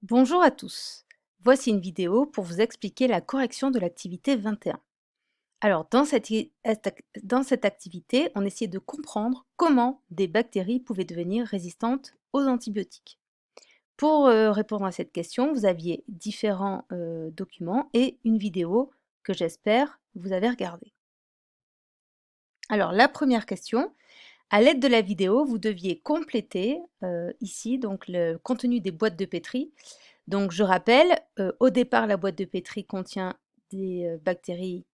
Bonjour à tous. Voici une vidéo pour vous expliquer la correction de l'activité 21. Alors, dans cette activité, on essayait de comprendre comment des bactéries pouvaient devenir résistantes aux antibiotiques. Pour répondre à cette question, vous aviez différents documents et une vidéo que j'espère vous avez regardée. Alors, la première question, à l'aide de la vidéo, vous deviez compléter ici donc le contenu des boîtes de pétri. Donc je rappelle, au départ, la boîte de pétri contient des bactéries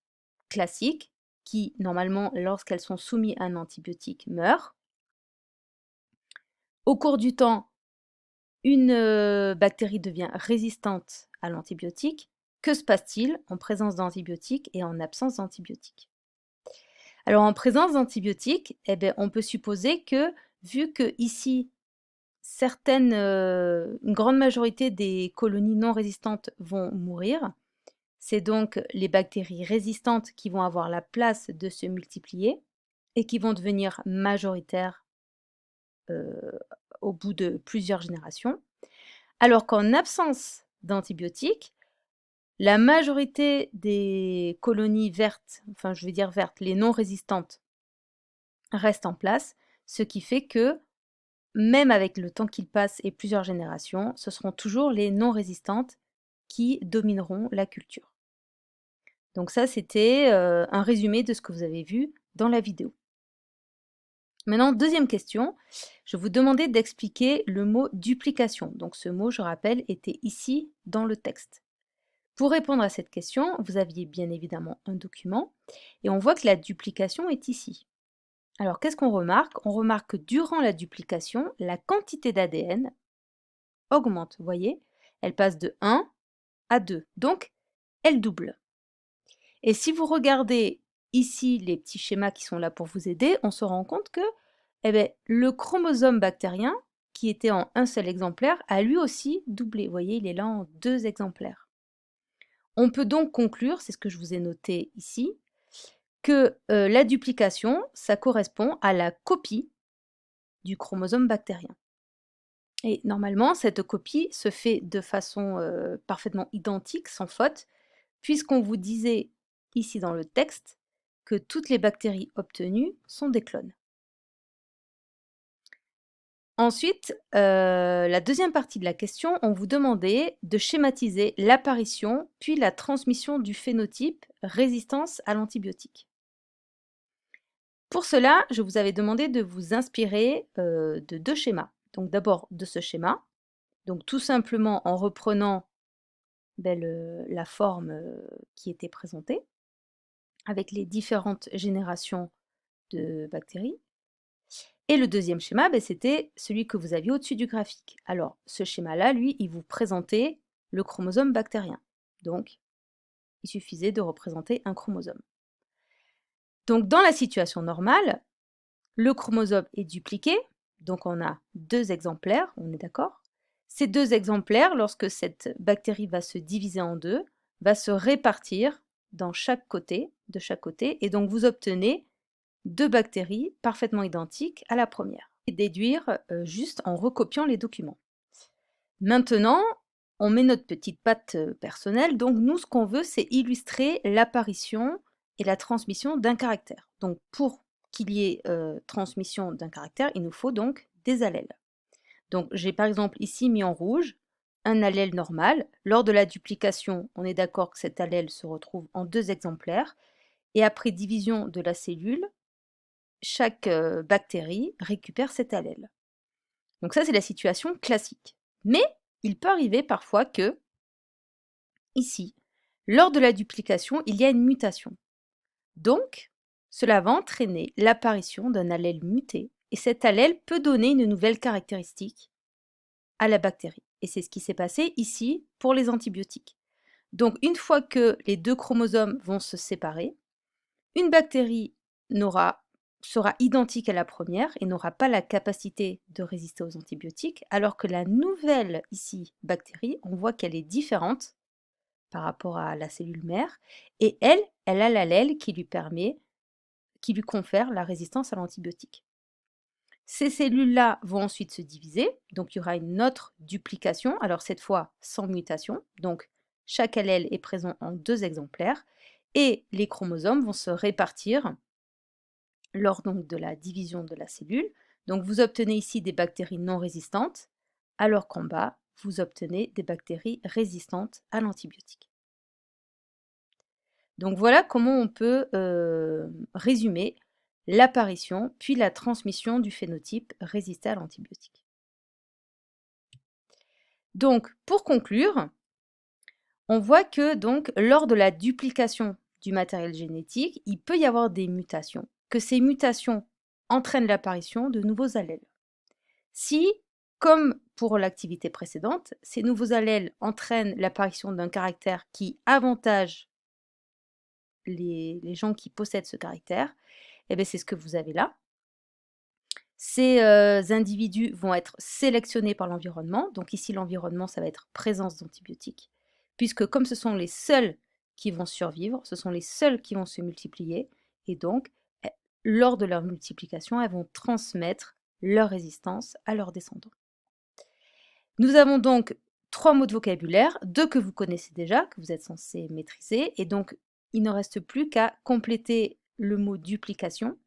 classiques qui, normalement, lorsqu'elles sont soumises à un antibiotique, meurent. Au cours du temps, une bactérie devient résistante à l'antibiotique. Que se passe-t-il en présence d'antibiotiques et en absence d'antibiotiques? Alors en présence d'antibiotiques, eh bien, on peut supposer que, vu que ici, une grande majorité des colonies non résistantes vont mourir, c'est donc les bactéries résistantes qui vont avoir la place de se multiplier et qui vont devenir majoritaires euh, au bout de plusieurs générations. Alors qu'en absence d'antibiotiques, la majorité des colonies vertes, enfin je vais dire vertes, les non résistantes, restent en place, ce qui fait que même avec le temps qu'il passe et plusieurs générations, ce seront toujours les non résistantes qui domineront la culture. Donc ça, c'était un résumé de ce que vous avez vu dans la vidéo. Maintenant, deuxième question, je vous demandais d'expliquer le mot duplication. Donc ce mot, je rappelle, était ici dans le texte. Pour répondre à cette question, vous aviez bien évidemment un document et on voit que la duplication est ici. Alors qu'est-ce qu'on remarque? On remarque que durant la duplication, la quantité d'ADN augmente, vous voyez? Elle passe de 1 à 2, donc elle double. Et si vous regardez ici les petits schémas qui sont là pour vous aider, on se rend compte que le chromosome bactérien, qui était en un seul exemplaire, a lui aussi doublé. Vous voyez, il est là en 2 exemplaires. On peut donc conclure, c'est ce que je vous ai noté ici, que la duplication, ça correspond à la copie du chromosome bactérien. Et normalement, cette copie se fait de façon parfaitement identique, sans faute, puisqu'on vous disait ici dans le texte que toutes les bactéries obtenues sont des clones. Ensuite, la deuxième partie de la question, on vous demandait de schématiser l'apparition puis la transmission du phénotype résistance à l'antibiotique. Pour cela, je vous avais demandé de vous inspirer de 2 schémas. Donc d'abord de ce schéma, donc tout simplement en reprenant la forme qui était présentée, avec les différentes générations de bactéries. Et le deuxième schéma, c'était celui que vous aviez au-dessus du graphique. Alors, ce schéma-là, lui, il vous présentait le chromosome bactérien. Donc, il suffisait de représenter un chromosome. Donc, dans la situation normale, le chromosome est dupliqué, donc on a 2 exemplaires, on est d'accord? Ces 2 exemplaires, lorsque cette bactérie va se diviser en 2, va se répartir dans chaque côté, de chaque côté, et donc vous obtenez 2 bactéries parfaitement identiques à la première. Et déduire juste en recopiant les documents. Maintenant, on met notre petite patte personnelle, donc nous, ce qu'on veut, c'est illustrer l'apparition et la transmission d'un caractère. Donc pour qu'il y ait transmission d'un caractère, il nous faut donc des allèles. Donc j'ai par exemple ici mis en rouge un allèle normal. Lors de la duplication, on est d'accord que cet allèle se retrouve en 2 exemplaires. Et après division de la cellule, chaque bactérie récupère cet allèle. Donc ça, c'est la situation classique. Mais il peut arriver parfois que, ici, lors de la duplication, il y a une mutation. Donc, cela va entraîner l'apparition d'un allèle muté, et cet allèle peut donner une nouvelle caractéristique à la bactérie. Et c'est ce qui s'est passé ici pour les antibiotiques. Donc, une fois que les 2 chromosomes vont se séparer, une bactérie sera identique à la première et n'aura pas la capacité de résister aux antibiotiques, alors que la nouvelle ici bactérie, on voit qu'elle est différente par rapport à la cellule mère, et elle a l'allèle qui lui confère la résistance à l'antibiotique. Ces cellules-là vont ensuite se diviser, donc il y aura une autre duplication, alors cette fois sans mutation, donc chaque allèle est présent en 2 exemplaires, et les chromosomes vont se répartir lors donc de la division de la cellule. Donc vous obtenez ici des bactéries non résistantes, alors qu'en bas, vous obtenez des bactéries résistantes à l'antibiotique. Donc voilà comment on peut résumer l'apparition puis la transmission du phénotype résisté à l'antibiotique. Donc pour conclure, on voit que donc lors de la duplication du matériel génétique, il peut y avoir des mutations, que ces mutations entraînent l'apparition de nouveaux allèles. Si, comme pour l'activité précédente, ces nouveaux allèles entraînent l'apparition d'un caractère qui avantage les gens qui possèdent ce caractère, eh bien c'est ce que vous avez là. Ces individus vont être sélectionnés par l'environnement. Donc ici, l'environnement, ça va être présence d'antibiotiques, puisque comme ce sont les seuls qui vont survivre, ce sont les seuls qui vont se multiplier, et donc, lors de leur multiplication, elles vont transmettre leur résistance à leurs descendants. Nous avons donc 3 mots de vocabulaire, 2 que vous connaissez déjà, que vous êtes censé maîtriser, et donc il ne reste plus qu'à compléter le mot duplication.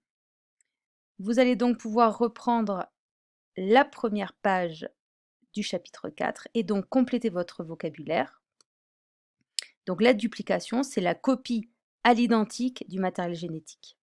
Vous allez donc pouvoir reprendre la première page du chapitre 4 et donc compléter votre vocabulaire. Donc la duplication, c'est la copie à l'identique du matériel génétique.